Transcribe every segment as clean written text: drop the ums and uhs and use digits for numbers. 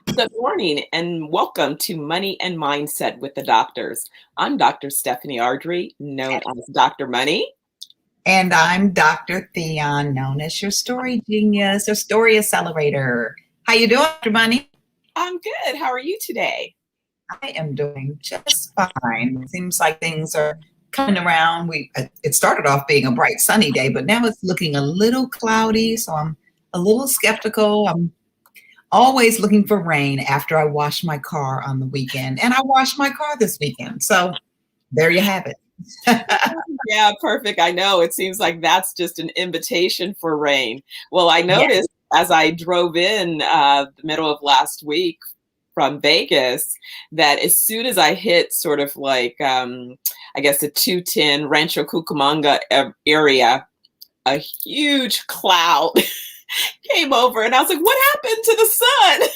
Good morning and welcome to Money and Mindset with the Doctors. I'm Dr. Stephanie Ardrey, known as Dr. Money. And I'm Dr. Thyonne, known as your story genius or story accelerator. How you doing, Dr. Money? I'm good. How are you today? I am doing just fine. It seems like things are coming around. It started off being a bright sunny day, but now it's looking a little cloudy, so I'm a little skeptical. I'm always looking for rain after I wash my car on the weekend, and I washed my car this weekend. So there you have it. Yeah, perfect. I know it seems like that's just an invitation for rain. Well, I Yeah. noticed as I drove in the middle of last week from Vegas that as soon as I hit sort of like, I guess the 210 Rancho Cucamonga area, a huge cloud came over and I was like, what happened to the sun?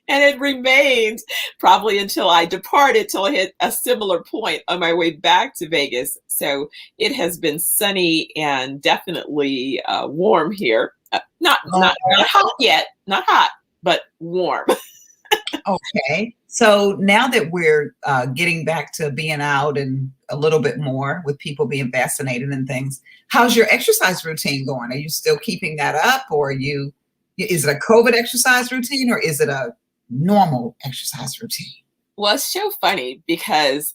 And it remained probably until I departed, till I hit a similar point on my way back to Vegas. So it has been sunny and definitely warm here. Not hot yet, not hot, but warm. Okay. So now that we're getting back to being out and a little bit more with people being vaccinated and things, how's your exercise routine going? Are you still keeping that up, or is it a COVID exercise routine, or is it a normal exercise routine? Well, it's so funny because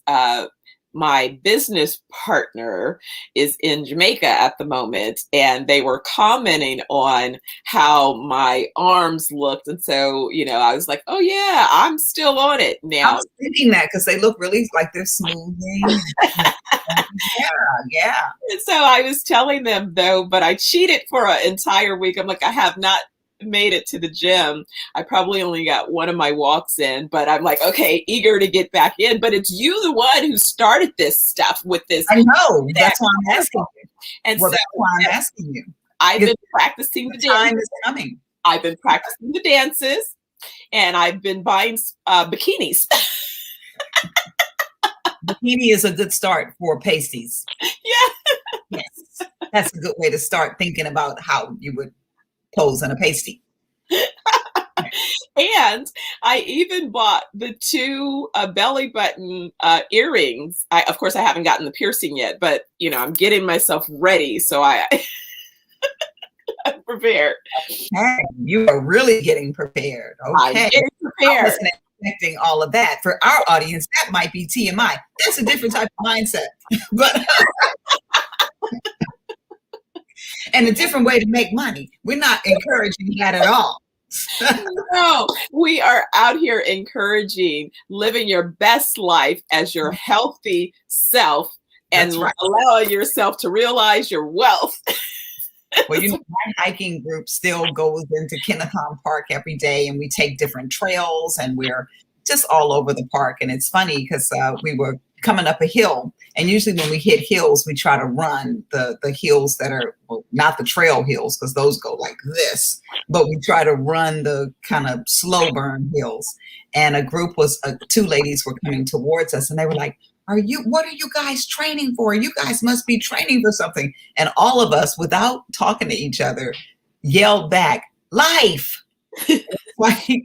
my business partner is in Jamaica at the moment, and they were commenting on how my arms looked. And so, I was like, oh, yeah, I'm still on it I now. was thinking that because they look really like they're smoothing. Yeah. And so I was telling them, though, but I cheated for an entire week. I'm like, I have not made it to the gym. I probably only got one of my walks in, but I'm like, okay, eager to get back in. But it's you, the one who started this stuff with this. I know. That's why I'm asking you. And Well, so that's why I'm asking you. I've been practicing the time dances. is coming. I've been practicing the dances, and I've been buying bikinis. Bikini is a good start for pasties. Yeah. Yes. That's a good way to start thinking about how you would pose in a pasty. And I even bought the two belly button earrings. Of course, I haven't gotten the piercing yet, but I'm getting myself ready, so I'm prepared. Okay. You are really getting prepared. Okay. I'm getting prepared. I wasn't expecting all of that. For our audience, that might be TMI. That's a different type of mindset, but and a different way to make money. We're not encouraging that at all. No, we are out here encouraging living your best life as your healthy self and allowing yourself to realize your wealth. Well, my hiking group still goes into Kennethon Park every day, and we take different trails, and we're just all over the park. And it's funny because we were coming up a hill, and usually when we hit hills, we try to run the hills that are, well, not the trail hills, because those go like this, but we try to run the kind of slow burn hills. And a group was two ladies were coming towards us, and they were like, what are you guys training for? You guys must be training for something. And all of us, without talking to each other, yelled back, life. Like,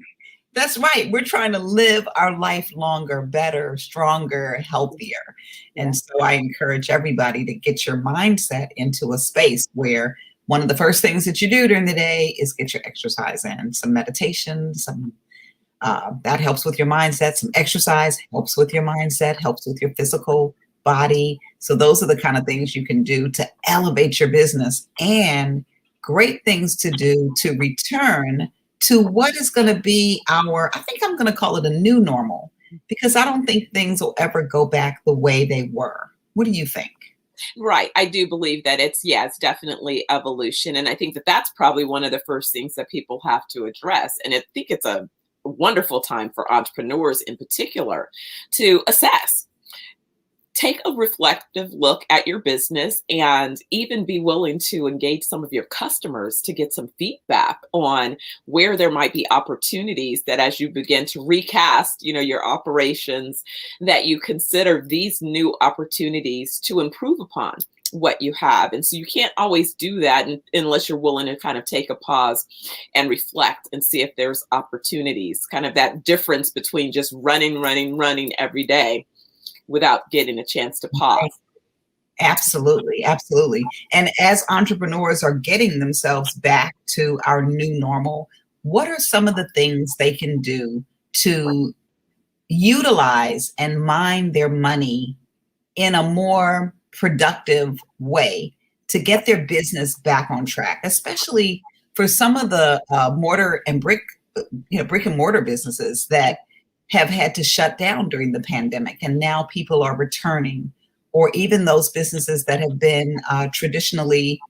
that's right. We're trying to live our life longer, better, stronger, healthier. And so I encourage everybody to get your mindset into a space where one of the first things that you do during the day is get your exercise in, some meditation, that helps with your mindset. Some exercise helps with your mindset, helps with your physical body. So those are the kind of things you can do to elevate your business, and great things to do to return to what is going to be I think I'm going to call it a new normal, because I don't think things will ever go back the way they were. What do you think? Right. I do believe that it's definitely evolution. And I think that that's probably one of the first things that people have to address. And I think it's a wonderful time for entrepreneurs in particular to assess. Take a reflective look at your business and even be willing to engage some of your customers to get some feedback on where there might be opportunities that, as you begin to recast, your operations, that you consider these new opportunities to improve upon. what you have. And so you can't always do that unless you're willing to kind of take a pause and reflect and see if there's opportunities, kind of that difference between just running every day without getting a chance to pause. Absolutely, absolutely. And as entrepreneurs are getting themselves back to our new normal, what are some of the things they can do to utilize and mine their money in a more productive way to get their business back on track, especially for some of the brick and mortar businesses that have had to shut down during the pandemic, and now people are returning, or even those businesses that have been traditionally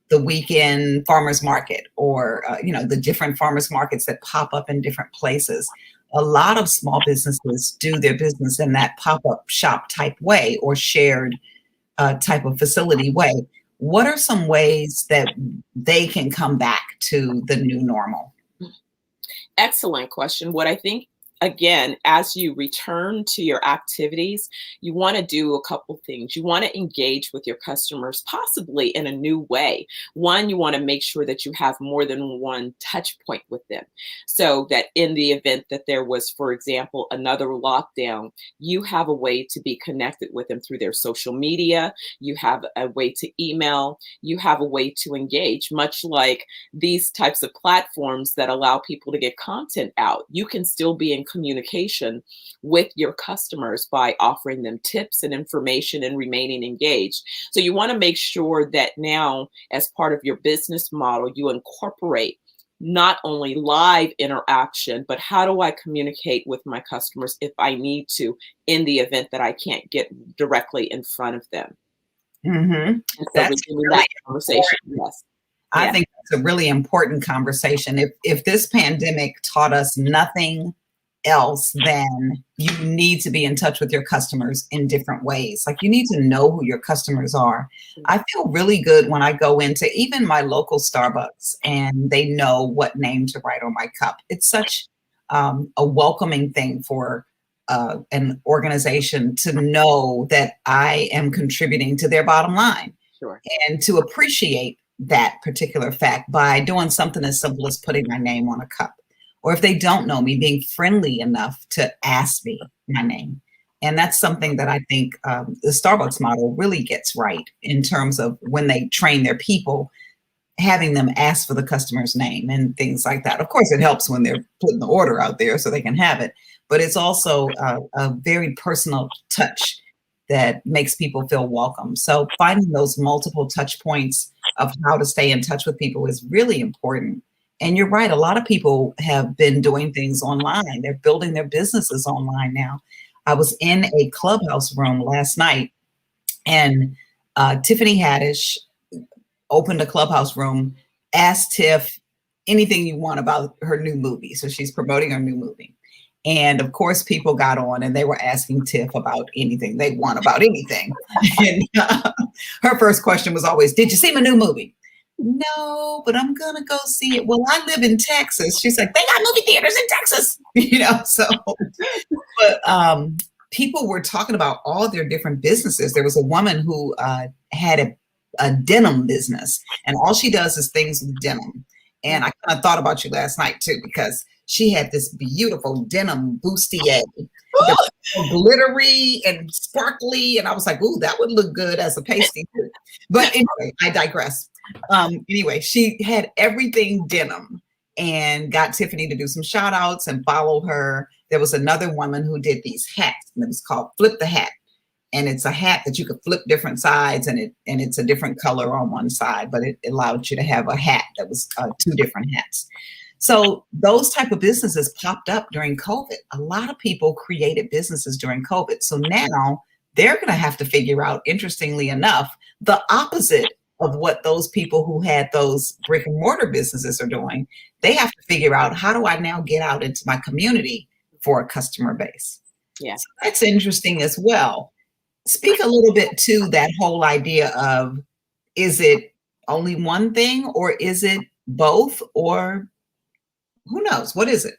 the weekend farmers market, or the different farmers markets that pop up in different places. A lot of small businesses do their business in that pop-up shop type way, or shared type of facility way. What are some ways that they can come back to the new normal? Excellent question. What I think, again, as you return to your activities, you want to do a couple things. You want to engage with your customers, possibly in a new way. One, you want to make sure that you have more than one touch point with them, so that in the event that there was, for example, another lockdown, you have a way to be connected with them through their social media. You have a way to email. You have a way to engage, much like these types of platforms that allow people to get content out. You can still be in communication with your customers by offering them tips and information and remaining engaged. So you want to make sure that now, as part of your business model, you incorporate not only live interaction, but how do I communicate with my customers if I need to, in the event that I can't get directly in front of them. Mm-hmm. And so That's we're doing that conversation. Yes. I think it's a really important conversation. If this pandemic taught us nothing else, then you need to be in touch with your customers in different ways. Like, you need to know who your customers are. I feel really good when I go into even my local Starbucks and they know what name to write on my cup. It's such a welcoming thing for an organization to know that I am contributing to their bottom line. Sure. And to appreciate that particular fact by doing something as simple as putting my name on a cup. Or if they don't know me, being friendly enough to ask me my name. And that's something that I think the Starbucks model really gets right, in terms of when they train their people, having them ask for the customer's name and things like that. Of course, it helps when they're putting the order out there so they can have it, but it's also a very personal touch that makes people feel welcome. So finding those multiple touch points of how to stay in touch with people is really important. And you're right, a lot of people have been doing things online. They're building their businesses online now. I was in a Clubhouse room last night, and Tiffany Haddish opened a Clubhouse room, asked Tiff anything you want about her new movie. So she's promoting her new movie. And of course, people got on and they were asking Tiff about anything they want about anything. And her first question was always, "Did you see my new movie?" "No, but I'm going to go see it." "Well, I live in Texas." She's like, "They got movie theaters in Texas." So, but people were talking about all their different businesses. There was a woman who had a denim business, and all she does is things with denim. And I kind of thought about you last night too, because she had this beautiful denim bustier, glittery and sparkly. And I was like, "Ooh, that would look good as a pasty too." But anyway, I digress. Anyway, she had everything denim, and got Tiffany to do some shout outs and follow her. There was another woman who did these hats, and it was called Flip the Hat. And it's a hat that you could flip different sides, and it's a different color on one side, but it allowed you to have a hat that was two different hats. So those type of businesses popped up during COVID. A lot of people created businesses during COVID. So now they're going to have to figure out, interestingly enough, the opposite of what those people who had those brick and mortar businesses are doing. They have to figure out, how do I now get out into my community for a customer base? Yeah. So that's interesting as well. Speak a little bit to that whole idea of, is it only one thing, or is it both, or who knows? What is it?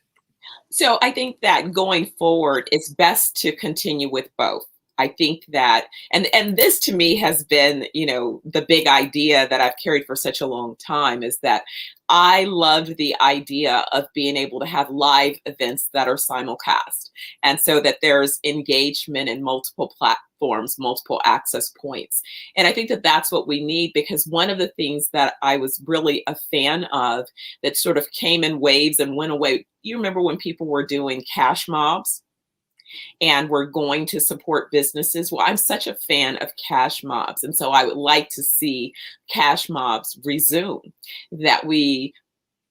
So I think that going forward, it's best to continue with both. I think that, and this to me has been, the big idea that I've carried for such a long time, is that I love the idea of being able to have live events that are simulcast. And so that there's engagement in multiple platforms, multiple access points. And I think that that's what we need, because one of the things that I was really a fan of that sort of came in waves and went away. You remember when people were doing cash mobs? And we're going to support businesses. Well, I'm such a fan of cash mobs. And so I would like to see cash mobs resume, that we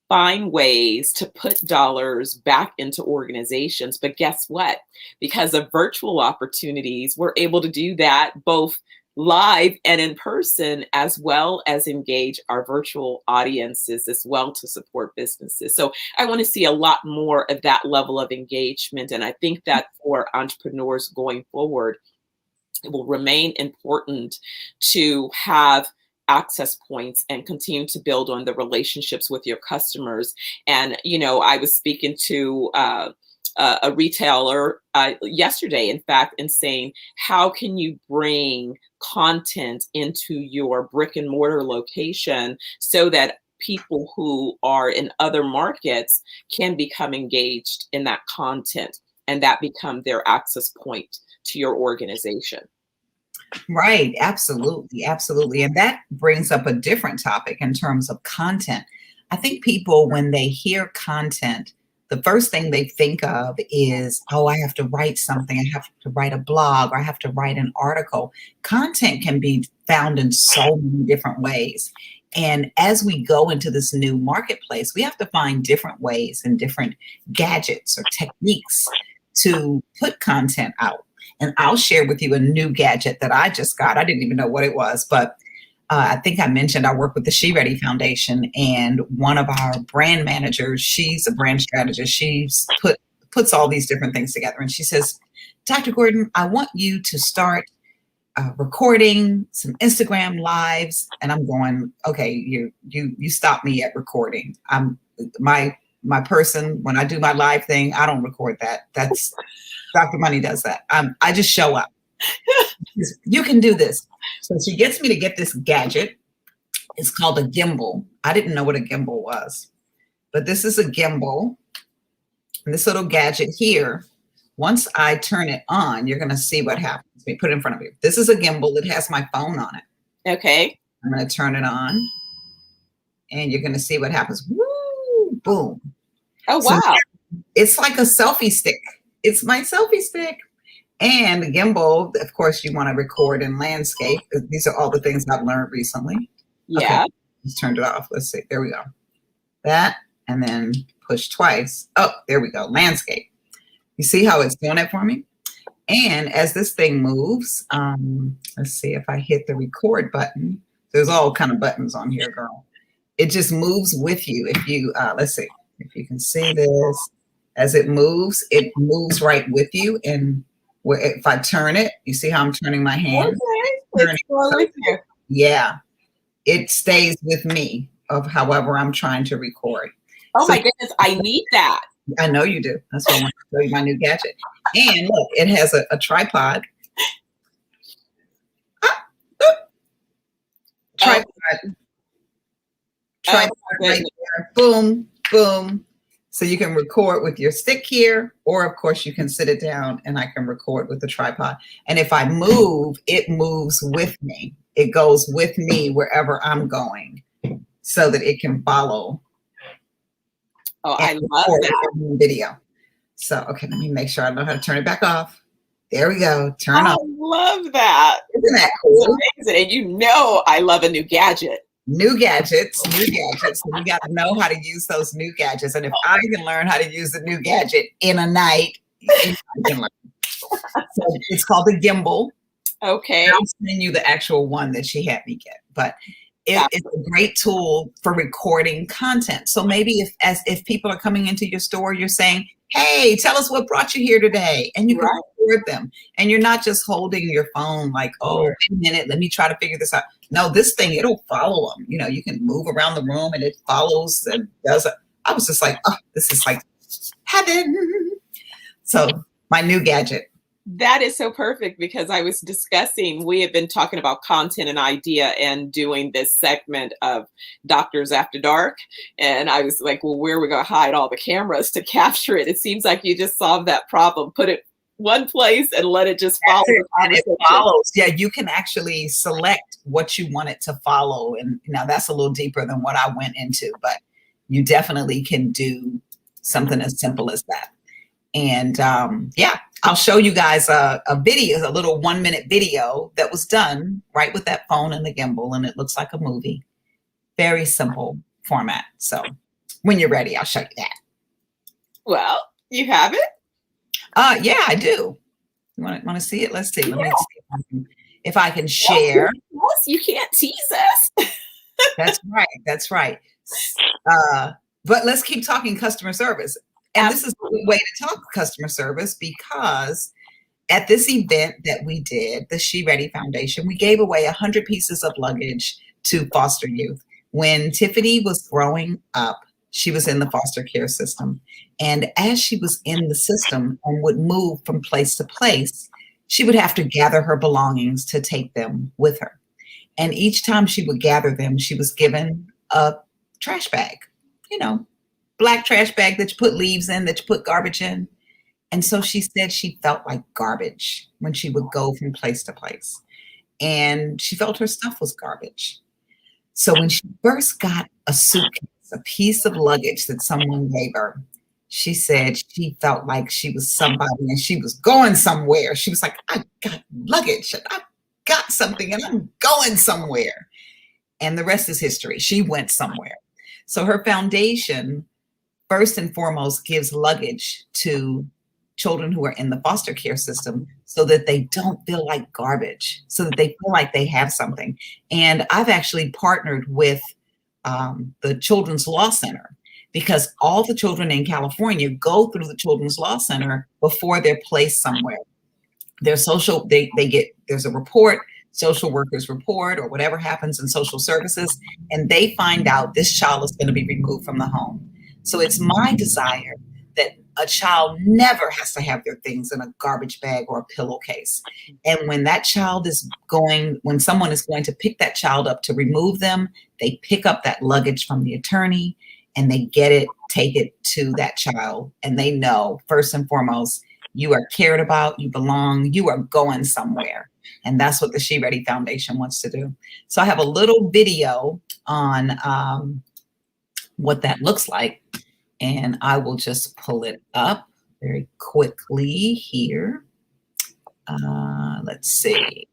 find ways to put dollars back into organizations. But guess what? Because of virtual opportunities, we're able to do that both live and in person, as well as engage our virtual audiences as well to support businesses. So I want to see a lot more of that level of engagement. And I think that for entrepreneurs going forward, it will remain important to have access points and continue to build on the relationships with your customers. And, I was speaking to a retailer yesterday, in fact, and saying, how can you bring content into your brick and mortar location so that people who are in other markets can become engaged in that content, and that become their access point to your organization? Right. Absolutely. Absolutely. And that brings up a different topic in terms of content. I think people, when they hear content, the first thing they think of is, oh, I have to write something. I have to write a blog, or I have to write an article. Content can be found in so many different ways. And as we go into this new marketplace, we have to find different ways and different gadgets or techniques to put content out. And I'll share with you a new gadget that I just got. I didn't even know what it was, but I think I mentioned I work with the She Ready Foundation, and one of our brand managers, she's a brand strategist. She's puts all these different things together, and she says, Dr. Gordon, I want you to start recording some Instagram lives. And I'm going, okay, you stop me at recording. My person, when I do my live thing, I don't record that. That's Dr. Money does that. I just show up. You can do this. So she gets me to get this gadget. It's called a gimbal. I didn't know what a gimbal was, but this is a gimbal. And this little gadget here, once I turn it on, you're going to see what happens. Let me put it in front of you. This is a gimbal. It has my phone on it. Okay. I'm going to turn it on, and you're going to see what happens. Woo, boom. Oh, wow. So it's like a selfie stick. It's my selfie stick. And the gimbal, of course, you want to record in landscape. These are all the things I've learned recently. Yeah. Okay, just turned it off. Let's see. There we go. That, and then push twice. Oh, there we go. Landscape. You see how it's doing it for me? And as this thing moves, let's see if I hit the record button. There's all kind of buttons on here, girl. It just moves with you. If you, let's see if you can see this. As it moves right with you. And if I turn it, you see how I'm turning my hand? Okay. It's going with you. Yeah. It stays with me of however I'm trying to record. Oh, my goodness. I need that. I know you do. That's why I want to show you my new gadget. And look, it has a tripod. Tripod. Tripod right there. Boom, boom. So you can record with your stick here, or of course you can sit it down and I can record with the tripod. And if I move, it moves with me. It goes with me wherever I'm going so that it can follow. Oh, I love that video. So, okay, let me make sure I know how to turn it back off. There we go. Turn off. I love that. Isn't that cool? And I love a new gadget. New gadgets. So you got to know how to use those new gadgets. And if I can learn how to use the new gadget in a night, you can learn. So it's called a gimbal. Okay. I'll send you the actual one that she had me get. But it's a great tool for recording content. So maybe if people are coming into your store, you're saying, hey, tell us what brought you here today. And you can record them. And you're not just holding your phone like, oh, wait a minute, let me try to figure this out. No, this thing, it'll follow them. You know, you can move around the room and it follows and does it. I was just like, oh, this is like heaven. So my new gadget. That is so perfect because I was discussing, we have been talking about content and idea and doing this segment of Doctors After Dark. And I was like, well, where are we going to hide all the cameras to capture it? It seems like you just solved that problem. Put it one place and let it just follow the conversation. And it follows. Yeah, you can actually select what you want it to follow. And now that's a little deeper than what I went into, but you definitely can do something as simple as that. And yeah, I'll show you guys a video, a little 1-minute video that was done right with that phone and the gimbal, and it looks like a movie. Very simple format. So when you're ready, I'll show you that. Well, you have it? Yeah, I do. You want to see it? Let's see. Let me see if I can share. Yes, you can't tease us. That's right. That's right. But let's keep talking customer service. And this is a good way to talk customer service, because at this event that we did, the She Ready Foundation, we gave away 100 pieces of luggage to foster youth. When Tiffany was growing up, she was in the foster care system. And as she was in the system and would move from place to place, she would have to gather her belongings to take them with her. And each time she would gather them, she was given a trash bag, you know, black trash bag that you put leaves in, that you put garbage in. And so she said she felt like garbage when she would go from place to place. And she felt her stuff was garbage. So when she first got a suitcase, a piece of luggage that someone gave her, she said she felt like she was somebody and she was going somewhere. She was like, I got luggage and I got something and I'm going somewhere. And the rest is history. She went somewhere. So her foundation, first and foremost, gives luggage to children who are in the foster care system so that they don't feel like garbage, so that they feel like they have something. And I've actually partnered with the Children's Law Center, because all the children in California go through the Children's Law Center before they're placed somewhere. Their social, they get, there's a report, social workers report, or whatever happens in social services, and they find out this child is going to be removed from the home. So it's my desire that a child never has to have their things in a garbage bag or a pillowcase. And when that child is going, when someone is going to pick that child up to remove them, they pick up that luggage from the attorney and they get it, take it to that child. And they know, first and foremost, you are cared about, you belong, you are going somewhere. And that's what the She Ready Foundation wants to do. So I have a little video on what that looks like. And I will just pull it up very quickly here. Let's see.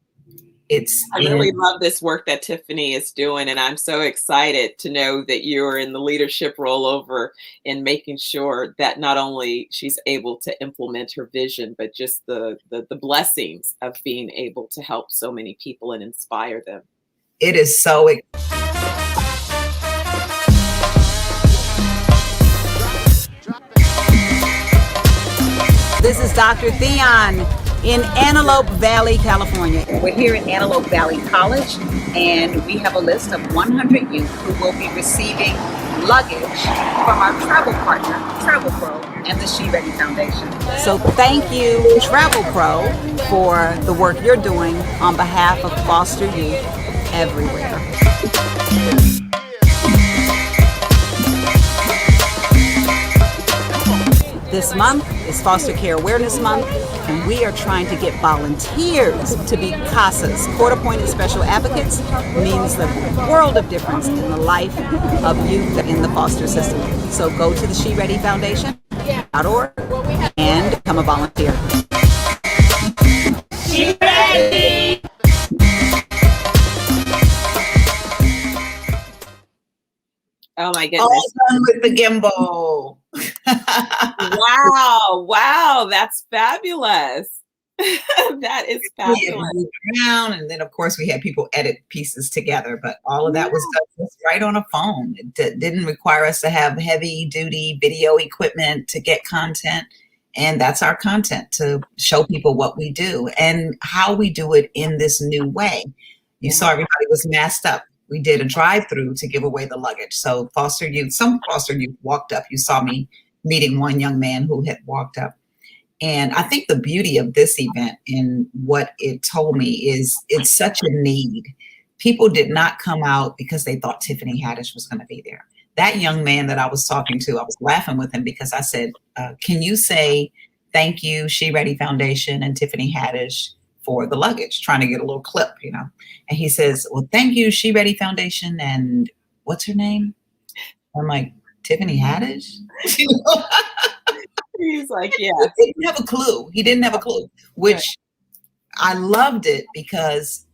I really love this work that Tiffany is doing, and I'm so excited to know that you're in the leadership role over in making sure that not only she's able to implement her vision, but just the blessings of being able to help so many people and inspire them. It is so exciting. This is Dr. Thyonne in Antelope Valley, California. We're here at Antelope Valley College, and we have a list of 100 youth who will be receiving luggage from our travel partner, Travel Pro, and the She Ready Foundation. So thank you, Travel Pro, for the work you're doing on behalf of foster youth everywhere. This month is Foster Care Awareness Month, and we are trying to get volunteers to be CASAs. Court-appointed special advocates means the world of difference in the life of youth in the foster system. So go to the SheReadyFoundation.org and become a volunteer. She Ready! Oh my goodness. All done with the gimbal. Wow, that's fabulous. That is fabulous. Around, and then of course we had people edit pieces together, but all of that was done just right on a phone. It didn't require us to have heavy duty video equipment to get content. And that's our content, to show people what we do and how we do it in this new way. You saw everybody was masked up. We did a drive-through to give away the luggage. So foster youth, some foster youth walked up. You saw me meeting one young man who had walked up. And I think the beauty of this event and what it told me is it's such a need. People did not come out because they thought Tiffany Haddish was going to be there. That young man that I was talking to, I was laughing with him because I said, can you say thank you, She Ready Foundation and Tiffany Haddish for the luggage, trying to get a little clip, you know? And he says, well, thank you, She Ready Foundation. And what's her name? I'm like, Tiffany Haddish? He's like, yeah. He didn't have a clue. He didn't have a clue, which I loved it because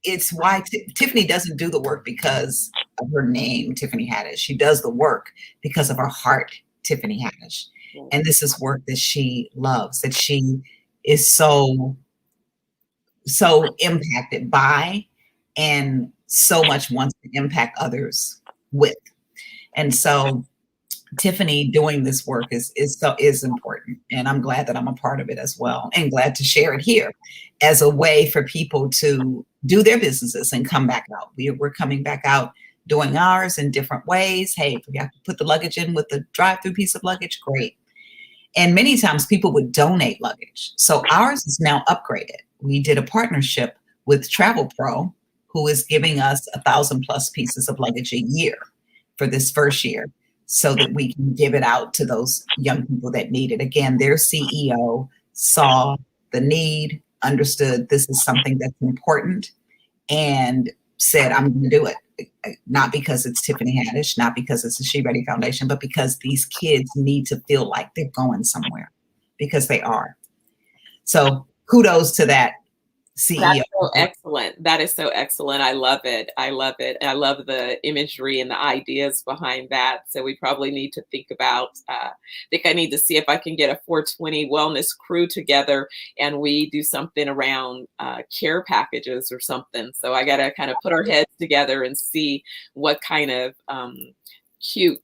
it's why Tiffany doesn't do the work because of her name, Tiffany Haddish. She does the work because of her heart, Tiffany Haddish. And this is work that she loves, that she is so impacted by and so much wants to impact others with. And so Tiffany doing this work is important, and I'm glad that I'm a part of it as well, and glad to share it here as a way for people to do their businesses and come back out. We're coming back out doing ours in different ways. Hey, if we have to put the luggage in with the drive-through piece of luggage, great. And many times people would donate luggage, so ours is now upgraded. We did a partnership with Travel Pro, who is giving us 1,000+ pieces of luggage a year for this first year, so that we can give it out to those young people that need it. Again, their CEO saw the need, understood this is something that's important, and said, I'm going to do it. Not because it's Tiffany Haddish, not because it's the She Ready Foundation, but because these kids need to feel like they're going somewhere, because they are. So kudos to that CEO. That's so excellent. That is so excellent. I love it. I love it. I love the imagery and the ideas behind that. So we probably need to think about, I think I need to see if I can get a 420 wellness crew together and we do something around care packages or something. So I got to kind of put our heads together and see what kind of cute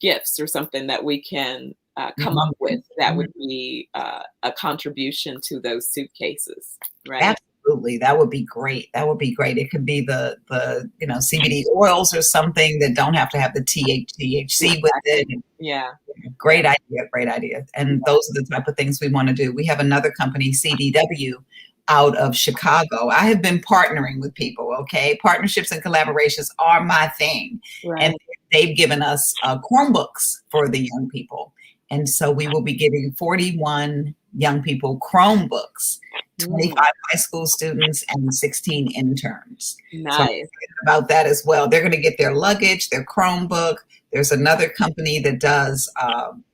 gifts or something that we can come up with that would be a contribution to those suitcases, right? Absolutely, that would be great. That would be great. It could be the CBD oils or something that don't have to have the THC with it. Yeah, great idea, great idea. And those are the type of things we want to do. We have another company, CDW, out of Chicago. I have been partnering with people. Okay, partnerships and collaborations are my thing, and they've given us Chromebooks for the young people. And so we will be giving 41 young people Chromebooks, 25 high school students, and 16 interns. Nice. So I'm thinking about that as well. They're going to get their luggage, their Chromebook. There's another company that does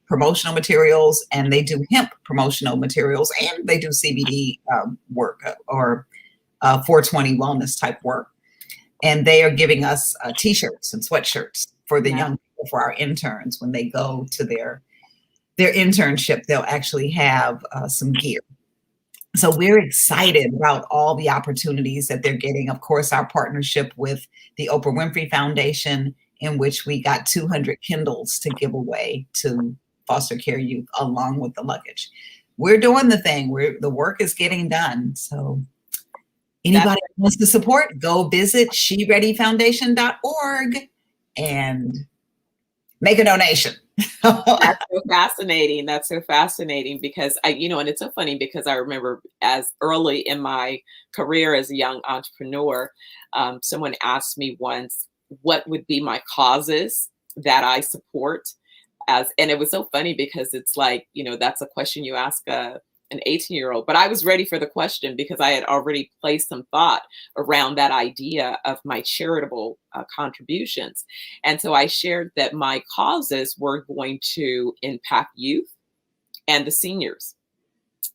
promotional materials, and they do hemp promotional materials, and they do CBD work or 420 wellness type work. And they are giving us T-shirts and sweatshirts for the young people, for our interns when they go to their internship. They'll actually have some gear. So we're excited about all the opportunities that they're getting. Of course, our partnership with the Oprah Winfrey Foundation, in which we got 200 Kindles to give away to foster care youth along with the luggage. We're doing the thing. The work is getting done. So anybody who wants to support, go visit shereadyfoundation.org and make a donation. That's so fascinating. That's so fascinating because and it's so funny because I remember as early in my career as a young entrepreneur, someone asked me once what would be my causes that I support and it was so funny because it's like, that's a question you ask an 18-year-old, but I was ready for the question because I had already placed some thought around that idea of my charitable contributions. And so I shared that my causes were going to impact youth and the seniors.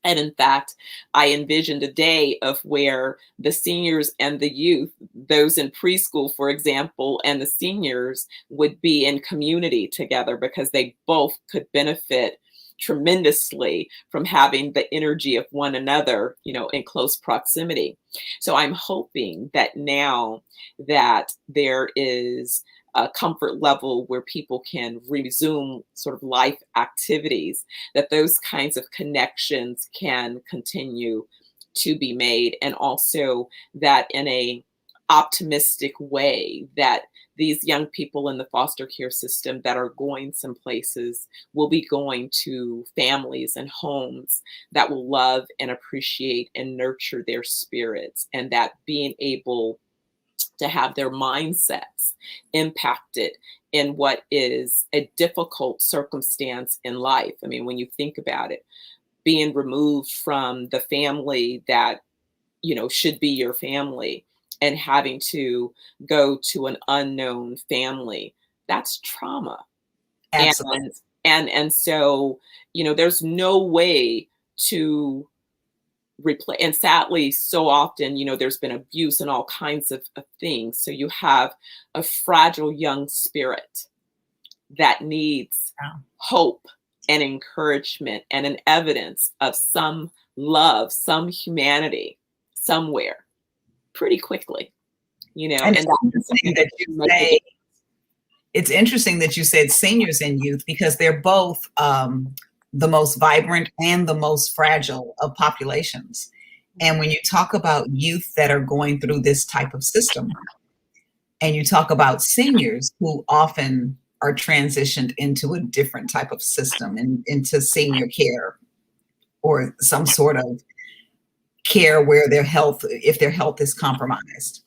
And in fact, I envisioned a day of where the seniors and the youth, those in preschool, for example, and the seniors would be in community together because they both could benefit tremendously from having the energy of one another, in close proximity. So I'm hoping that now that there is a comfort level where people can resume sort of life activities, that those kinds of connections can continue to be made. And also that in a optimistic way that these young people in the foster care system that are going some places will be going to families and homes that will love and appreciate and nurture their spirits, and that being able to have their mindsets impacted in what is a difficult circumstance in life. I mean, when you think about it, being removed from the family that, should be your family and having to go to an unknown family, that's trauma. Absolutely. And so, there's no way to replace. And sadly, so often, there's been abuse and all kinds of things. So you have a fragile young spirit that needs hope and encouragement and an evidence of some love, some humanity somewhere pretty quickly, And it's interesting that you said seniors and youth, because they're both the most vibrant and the most fragile of populations. And when you talk about youth that are going through this type of system, and you talk about seniors who often are transitioned into a different type of system and into senior care or some sort of care where if their health is compromised.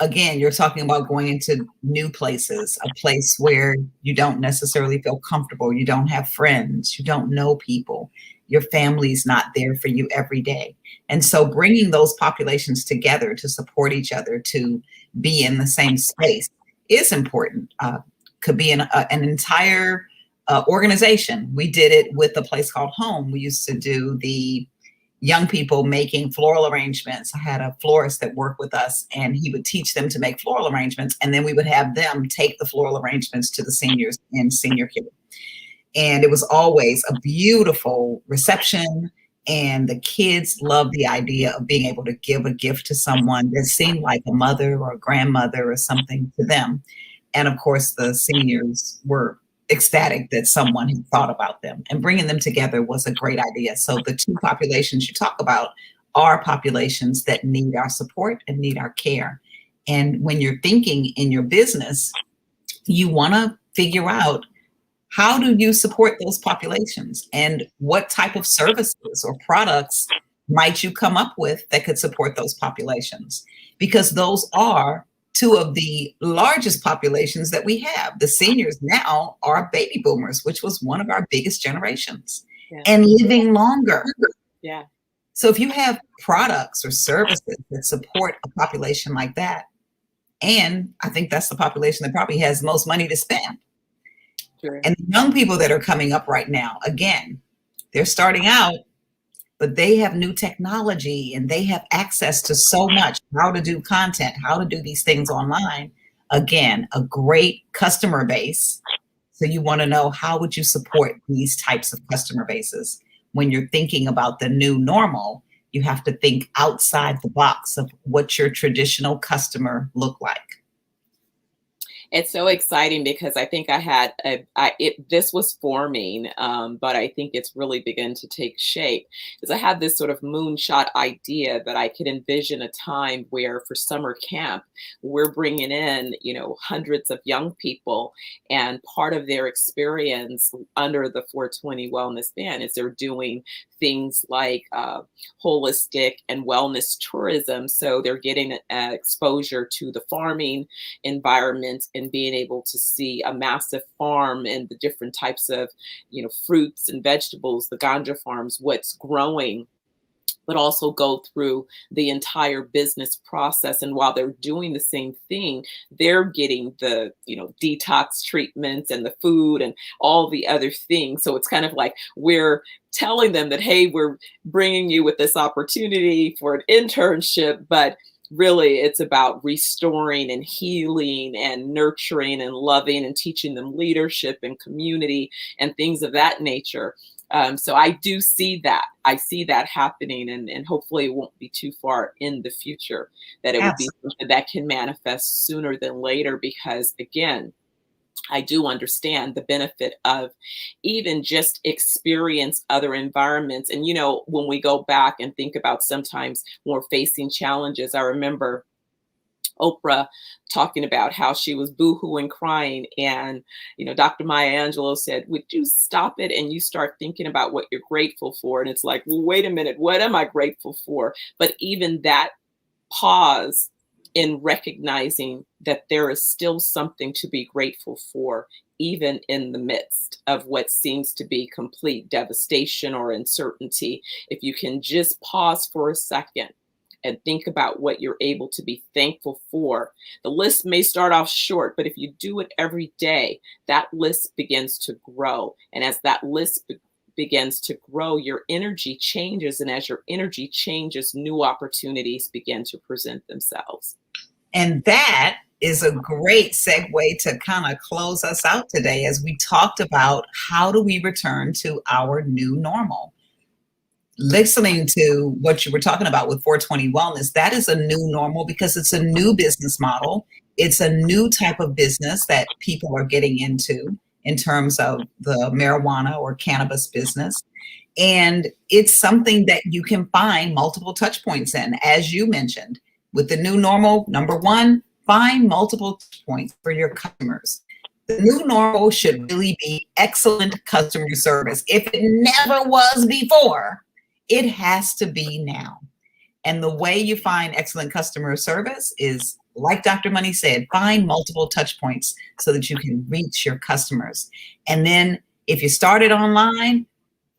Again, you're talking about going into new places, a place where you don't necessarily feel comfortable. You don't have friends. You don't know people. Your family's not there for you every day. And so bringing those populations together to support each other, to be in the same space is important. Could be an entire organization. We did it with a place called Home. We used to do the young people making floral arrangements. I had a florist that worked with us, and he would teach them to make floral arrangements. And then we would have them take the floral arrangements to the seniors in senior care. And it was always a beautiful reception. And the kids loved the idea of being able to give a gift to someone that seemed like a mother or a grandmother or something to them. And of course, the seniors were ecstatic that someone had thought about them, and bringing them together was a great idea. So the two populations you talk about are populations that need our support and need our care. And when you're thinking in your business, you want to figure out, how do you support those populations, and what type of services or products might you come up with that could support those populations? Because those are two of the largest populations that we have. The seniors now are baby boomers, which was one of our biggest generations, and living longer. Yeah. So if you have products or services that support a population like that, and I think that's the population that probably has the most money to spend. Sure. And the young people that are coming up right now, again, they're starting out, but they have new technology and they have access to so much, how to do content, how to do these things online. Again, a great customer base. So you want to know, how would you support these types of customer bases? When you're thinking about the new normal, you have to think outside the box of what your traditional customer look like. It's so exciting because I think I had this was forming, but I think it's really begun to take shape, because I had this sort of moonshot idea that I could envision a time where, for summer camp, we're bringing in, hundreds of young people, and part of their experience under the 420 wellness ban is they're doing things like holistic and wellness tourism. So they're getting exposure to the farming environment and being able to see a massive farm and the different types of, fruits and vegetables, the ganja farms, what's growing, but also go through the entire business process. And while they're doing the same thing, they're getting the, detox treatments and the food and all the other things. So it's kind of like we're telling them that, hey, we're bringing you with this opportunity for an internship, but really it's about restoring and healing and nurturing and loving and teaching them leadership and community and things of that nature. So I do see that. I see that happening, and hopefully it won't be too far in the future that it would be something that can manifest sooner than later, because again, I do understand the benefit of even just experience other environments. And, when we go back and think about sometimes when we're facing challenges, I remember Oprah talking about how she was boohooing crying. And, Dr. Maya Angelou said, would you stop it and you start thinking about what you're grateful for? And it's like, well, wait a minute, what am I grateful for? But even that pause in recognizing that there is still something to be grateful for, even in the midst of what seems to be complete devastation or uncertainty. If you can just pause for a second and think about what you're able to be thankful for. The list may start off short, but if you do it every day, that list begins to grow. And as that list begins to grow, your energy changes. And as your energy changes, new opportunities begin to present themselves. And that is a great segue to kind of close us out today as we talked about how do we return to our new normal. Listening to what you were talking about with 420 Wellness, that is a new normal because it's a new business model. It's a new type of business that people are getting into in terms of the marijuana or cannabis business. And it's something that you can find multiple touch points in, as you mentioned. With the new normal, number one, find multiple touch points for your customers. The new normal should really be excellent customer service. If it never was before, it has to be now. And the way you find excellent customer service is, like Dr. Money said, find multiple touch points so that you can reach your customers. And then if you started online,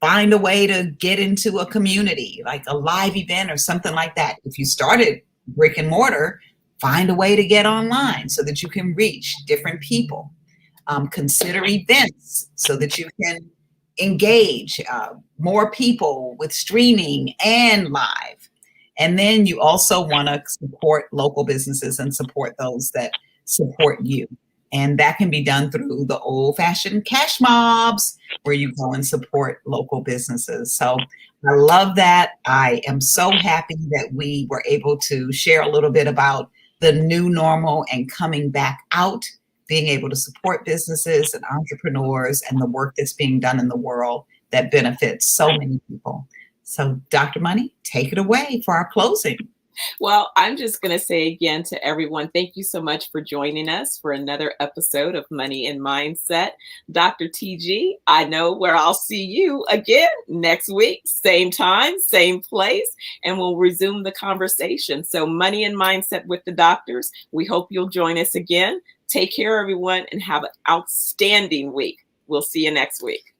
find a way to get into a community, like a live event or something like that. If you started brick and mortar, find a way to get online so that you can reach different people. Consider events so that you can engage more people with streaming and live. And then you also want to support local businesses and support those that support you. And that can be done through the old-fashioned cash mobs where you go and support local businesses. So I love that. I am so happy that we were able to share a little bit about the new normal and coming back out, being able to support businesses and entrepreneurs and the work that's being done in the world that benefits so many people. So Dr. Money, take it away for our closing. Well, I'm just going to say again to everyone, thank you so much for joining us for another episode of Money and Mindset. Dr. TG, I know where I'll see you again next week, same time, same place, and we'll resume the conversation. So Money and Mindset with the doctors. We hope you'll join us again. Take care, everyone, and have an outstanding week. We'll see you next week.